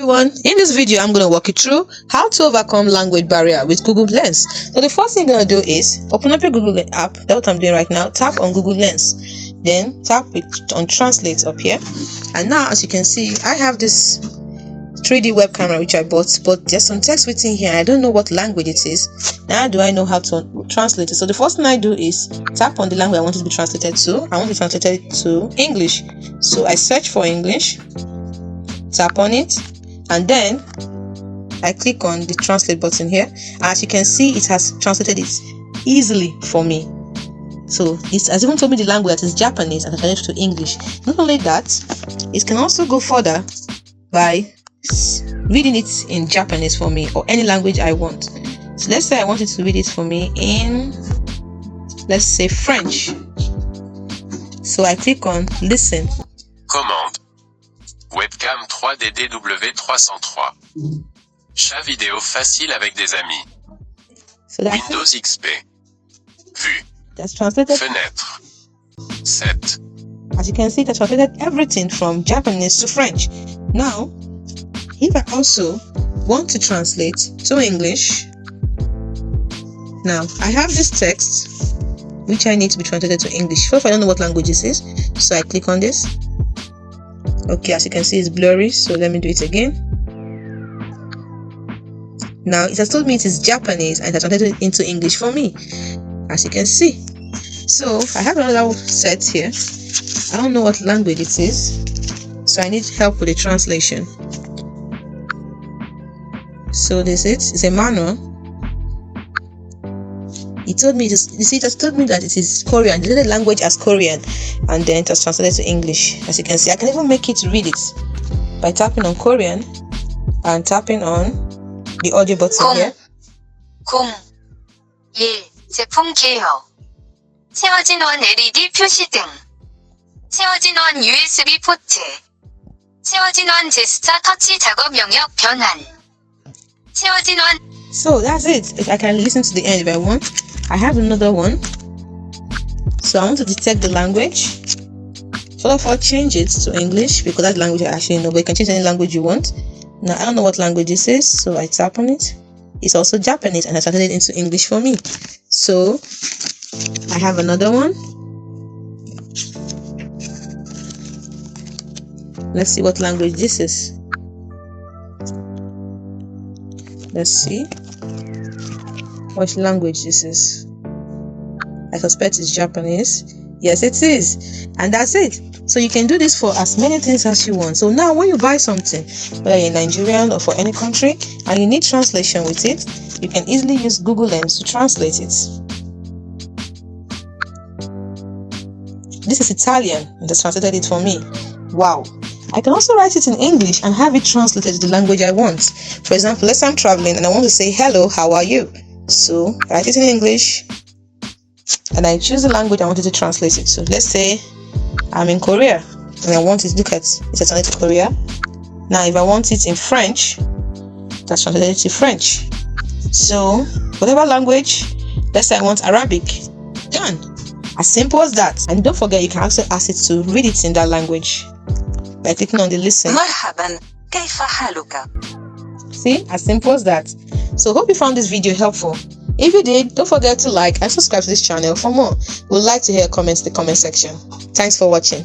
Everyone, in this video I'm going to walk you through how to overcome language barrier with Google Lens. So the first thing you're going to do is open up your Google app. That's what I'm doing right now. Tap on Google Lens, then tap it on translate up here, and now as you can see I have this 3D web camera which I bought, but there's some text written here. I don't know what language it is. Now do I know how to translate it? So the first thing I do is tap on the language I want it to be translated to. I want to translate it to English, so I search for English, tap on it, and then I click on the translate button here. As you can see, it has translated it easily for me. So it has even told me the language that is Japanese and translated to English. Not only that, it can also go further by reading it in Japanese for me, or any language I want. So let's say I want it to read it for me in, let's say, French. So I click on listen. Commande. Webcam 3DDW303. Chat vidéo facile avec des amis. So that's Windows XP. Vue. That's translated. Fenêtre. 7. As you can see, that translated everything from Japanese to French. Now, if I also want to translate to English, now I have this text which I need to be translated to English. First, I don't know what language this is, so I click on this. Okay, as you can see, it's blurry, so let me do it again. Now it has told me it is Japanese and it has translated it into English for me, as you can see. So I have another set here. I don't know what language it is, so I need help with the translation. So this is a manual. It told me, it has told me that it is Korean. It did the language as Korean, and then it was translated to English. As you can see, I can even make it read it by tapping on Korean and tapping on the audio button here. 01 제품 개요. 채워진 원 LED 표시 등. 채워진 원 USB 포트. 채워진 원 제스처 터치 작업 영역 변환. 채워진 원. So that's it. If I can listen to the end if I want. I have another one. So I want to detect the language. First of all, change it to English because that's the language I actually know, but you can change any language you want. Now I don't know what language this is, so I tap on it. It's also Japanese and I translated it into English for me. So I have another one. Let's see what language this is. Let's see what language this is. I suspect it's Japanese. Yes, it is. And that's it. So you can do this for as many things as you want. So now when you buy something, whether you're Nigerian or for any country, and you need translation with it, you can easily use Google Lens to translate it. This is Italian and it's translated it for me. Wow. I can also write it in English and have it translated to the language I want. For example, let's say I'm traveling and I want to say, hello, how are you? So I write it in English and I choose the language I wanted to translate it. So let's say I'm in Korea and I want it to look at it's translated to Korea. Now if I want it in French, that's translated to French. So whatever language, let's say I want Arabic, done. As simple as that. And don't forget, you can also ask it to read it in that language by clicking on the listen. مرحبا كيف حالك? See, as simple as that. So hope you found this video helpful. If you did, don't forget to like and subscribe to this channel for more. We'd like to hear comments in the comment section. Thanks for watching.